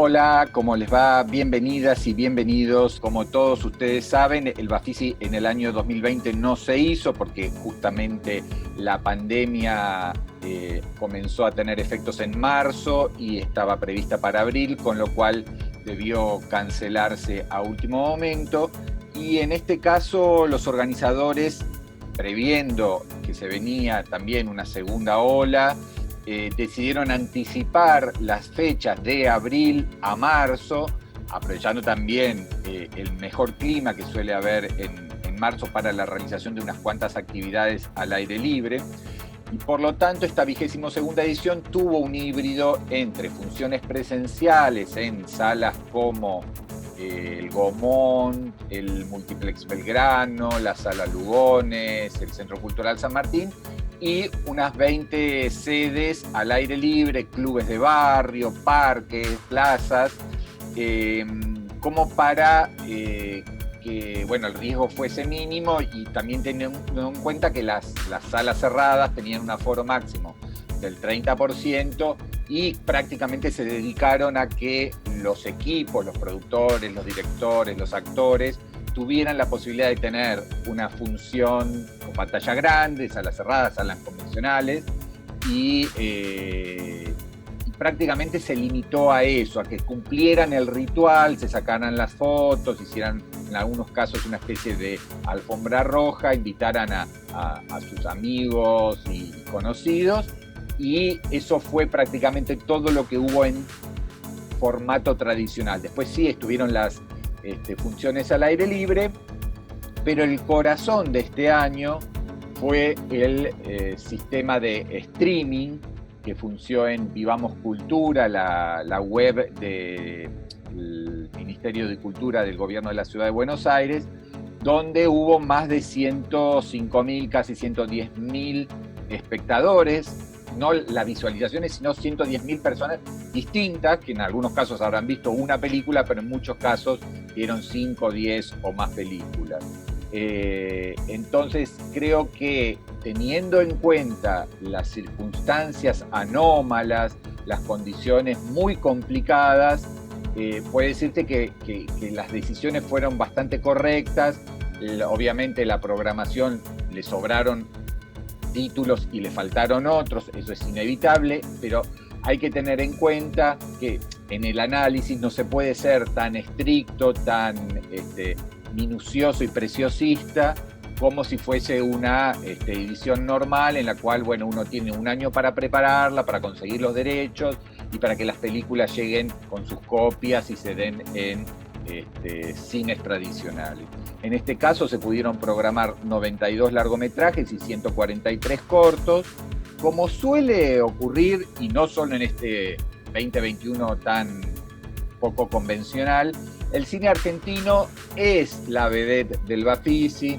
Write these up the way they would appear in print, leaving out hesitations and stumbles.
Hola, ¿cómo les va? Bienvenidas y bienvenidos. Como todos ustedes saben, el Bafisi en el año 2020 no se hizo porque justamente la pandemia comenzó a tener efectos en marzo y estaba prevista para abril, con lo cual debió cancelarse a último momento. Y en este caso, los organizadores, previendo que se venía también una segunda ola, decidieron anticipar las fechas de abril a marzo, aprovechando también el mejor clima que suele haber en marzo para la realización de unas cuantas actividades al aire libre. Y por lo tanto, esta 22ª edición tuvo un híbrido entre funciones presenciales en salas como el Gomón, el Multiplex Belgrano, la Sala Lugones, el Centro Cultural San Martín, y unas 20 sedes al aire libre, clubes de barrio, parques, plazas, como para que el riesgo fuese mínimo, y también teniendo en cuenta que las salas cerradas tenían un aforo máximo del 30% y prácticamente se dedicaron a que los equipos, los productores, los directores, los actores tuvieran la posibilidad de tener una función con pantalla grande, salas cerradas, salas convencionales, y prácticamente se limitó a eso, a que cumplieran el ritual, se sacaran las fotos, hicieran en algunos casos una especie de alfombra roja, invitaran a sus amigos y conocidos, y eso fue prácticamente todo lo que hubo en formato tradicional. Después sí estuvieron las funciones al aire libre, pero el corazón de este año fue el sistema de streaming que funcionó en Vivamos Cultura, la web del Ministerio de Cultura del Gobierno de la Ciudad de Buenos Aires, donde hubo más de 105.000, casi 110.000 espectadores, no las visualizaciones, sino 110.000 personas distintas, que en algunos casos habrán visto una película, pero en muchos casos vieron 5, 10 o más películas. Entonces creo que, teniendo en cuenta las circunstancias anómalas, las condiciones muy complicadas, puede decirte que las decisiones fueron bastante correctas. Obviamente la programación, le sobraron títulos y le faltaron otros, eso es inevitable, pero hay que tener en cuenta que en el análisis no se puede ser tan estricto, tan minucioso y preciosista como si fuese una edición normal, en la cual uno tiene un año para prepararla, para conseguir los derechos y para que las películas lleguen con sus copias y se den en cines tradicionales. En este caso se pudieron programar 92 largometrajes y 143 cortos, como suele ocurrir, y no solo en este 2021 tan poco convencional. El cine argentino es la vedette del Bafisi,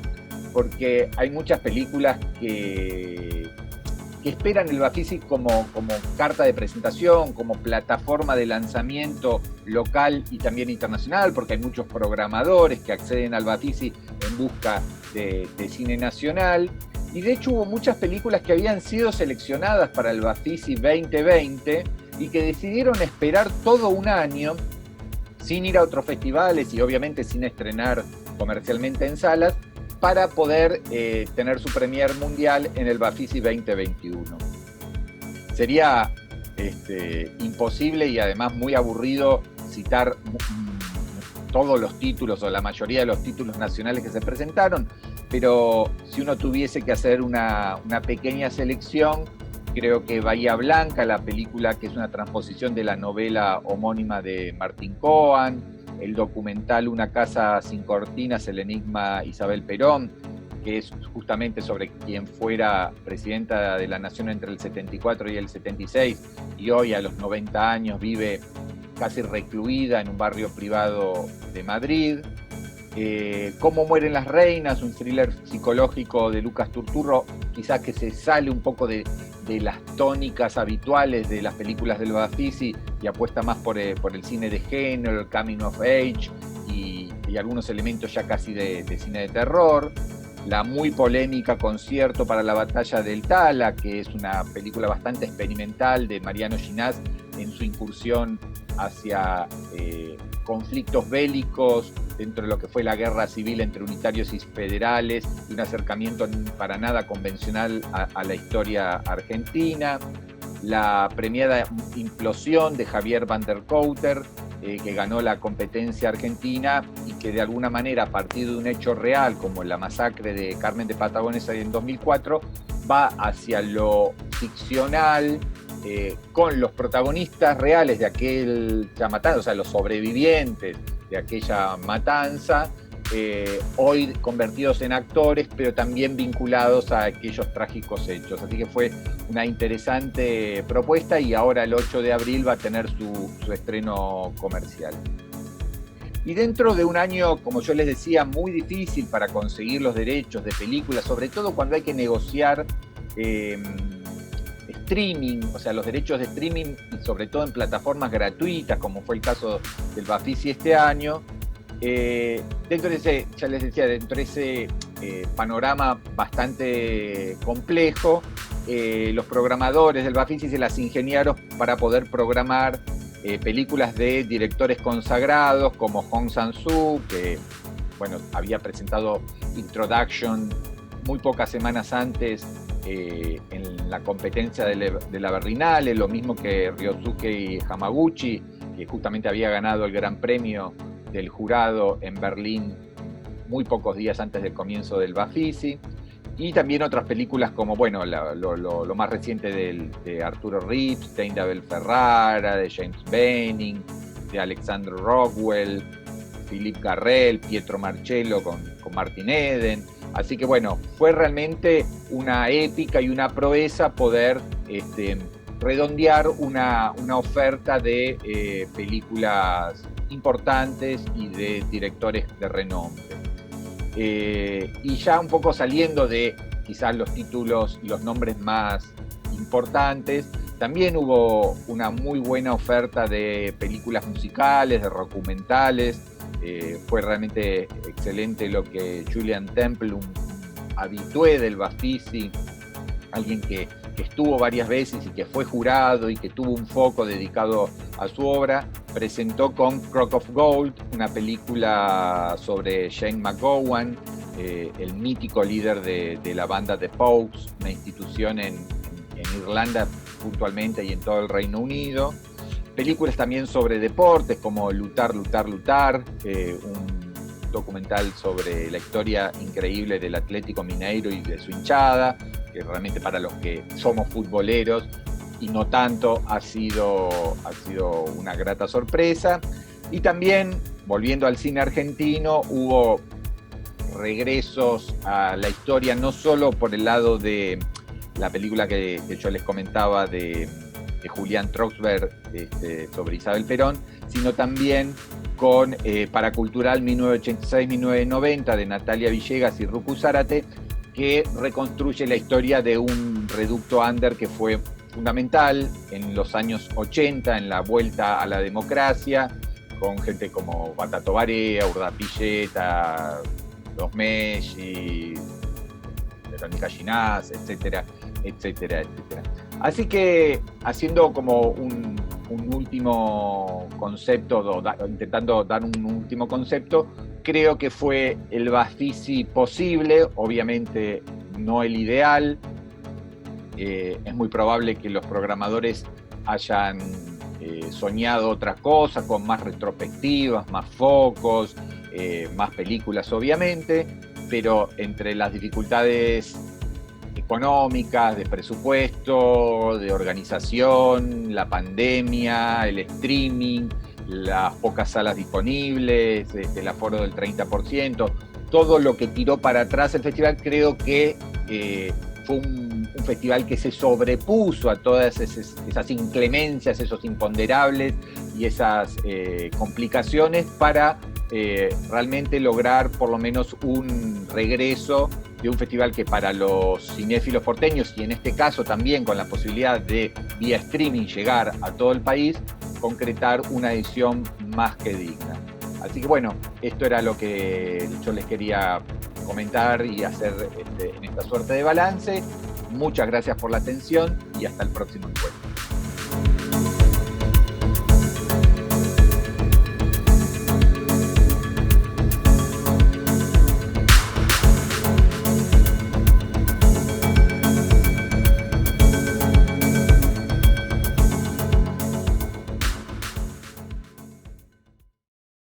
porque hay muchas películas que esperan el Bafisi como carta de presentación, como plataforma de lanzamiento local y también internacional, porque hay muchos programadores que acceden al Bafisi en busca de cine nacional. Y de hecho hubo muchas películas que habían sido seleccionadas para el Bafisi 2020 y que decidieron esperar todo un año sin ir a otros festivales y obviamente sin estrenar comercialmente en salas, para poder tener su premier mundial en el Bafisi 2021. Sería imposible y además muy aburrido citar todos los títulos o la mayoría de los títulos nacionales que se presentaron, pero si uno tuviese que hacer una pequeña selección, creo que Bahía Blanca, la película que es una transposición de la novela homónima de Martín Coan, el documental Una casa sin cortinas, el enigma Isabel Perón, que es justamente sobre quien fuera presidenta de la Nación entre el 74 y el 76, y hoy a los 90 años vive casi recluida en un barrio privado de Madrid. Cómo mueren las reinas, un thriller psicológico de Lucas Turturro, quizás que se sale un poco de las tónicas habituales de las películas del Bafisi y apuesta más por el cine de género, el coming of age y algunos elementos ya casi de cine de terror. La muy polémica Concierto para la batalla del Tala, que es una película bastante experimental de Mariano Ginás en su incursión hacia conflictos bélicos dentro de lo que fue la guerra civil entre unitarios y federales, y un acercamiento para nada convencional a la historia argentina. La premiada Implosión de Javier van der Kouter, que ganó la competencia argentina y que de alguna manera, a partir de un hecho real como la masacre de Carmen de Patagones en 2004, va hacia lo ficcional, con los protagonistas reales de aquella matanza, o sea, los sobrevivientes de aquella matanza, hoy convertidos en actores, pero también vinculados a aquellos trágicos hechos. Así que fue una interesante propuesta, y ahora el 8 de abril va a tener su estreno comercial. Y dentro de un año, como yo les decía, muy difícil para conseguir los derechos de películas, sobre todo cuando hay que negociar streaming, o sea, los derechos de streaming, y sobre todo en plataformas gratuitas, como fue el caso del Bafisi este año. Dentro de ese, ya les decía, dentro de ese panorama bastante complejo, los programadores del Bafisi se las ingeniaron para poder programar películas de directores consagrados como Hong Sang-soo, que bueno, había presentado Introduction muy pocas semanas antes en la competencia de la Berlinale, lo mismo que Ryosuke Hamaguchi, que justamente había ganado el Gran Premio del jurado en Berlín muy pocos días antes del comienzo del Bafisi. Y también otras películas como, bueno, lo más reciente de Arturo Ripstein, de Abel Ferrara, de James Benning, de Alexander Rockwell, Philippe Garrel, Pietro Marcello con Martin Eden. Así que bueno, fue realmente una épica y una proeza poder redondear una oferta de películas importantes y de directores de renombre. Y ya un poco saliendo de quizás los títulos y los nombres más importantes, también hubo una muy buena oferta de películas musicales, de documentales. Fue realmente excelente lo que Julian Temple, un habitué del Bafisi, alguien que estuvo varias veces y que fue jurado y que tuvo un foco dedicado a su obra, presentó con Crock of Gold, una película sobre Shane McGowan, el mítico líder de la banda The Pogues, una institución en Irlanda puntualmente y en todo el Reino Unido. Películas también sobre deportes como Lutar, Lutar, Lutar, un documental sobre la historia increíble del Atlético Mineiro y de su hinchada, que realmente para los que somos futboleros y no tanto ha sido una grata sorpresa. Y también, volviendo al cine argentino, hubo regresos a la historia, no solo por el lado de la película que yo les comentaba de Julián Troxberg sobre Isabel Perón, sino también con Paracultural 1986-1990 de Natalia Villegas y Rucu Zárate, que reconstruye la historia de un reducto under que fue fundamental en los años 80 en la vuelta a la democracia, con gente como Batato Barea, Urdapilleta, Los Messi, Verónica Ginás, etcétera, etcétera, etcétera. Así que, haciendo como un último concepto, intentando dar un último concepto, creo que fue el Bafisi posible, obviamente no el ideal. Es muy probable que los programadores hayan soñado otra cosa, con más retrospectivas, más focos, más películas obviamente, pero entre las dificultades económicas, de presupuesto, de organización, la pandemia, el streaming, las pocas salas disponibles, el aforo del 30%, todo lo que tiró para atrás el festival, creo que fue un festival que se sobrepuso a todas esas inclemencias, esos imponderables y esas complicaciones para realmente lograr por lo menos un regreso de un festival que para los cinéfilos porteños, y en este caso también con la posibilidad de vía streaming llegar a todo el país, concretar una edición más que digna. Así que bueno, esto era lo que yo les quería comentar y hacer en esta suerte de balance. Muchas gracias por la atención y hasta el próximo encuentro.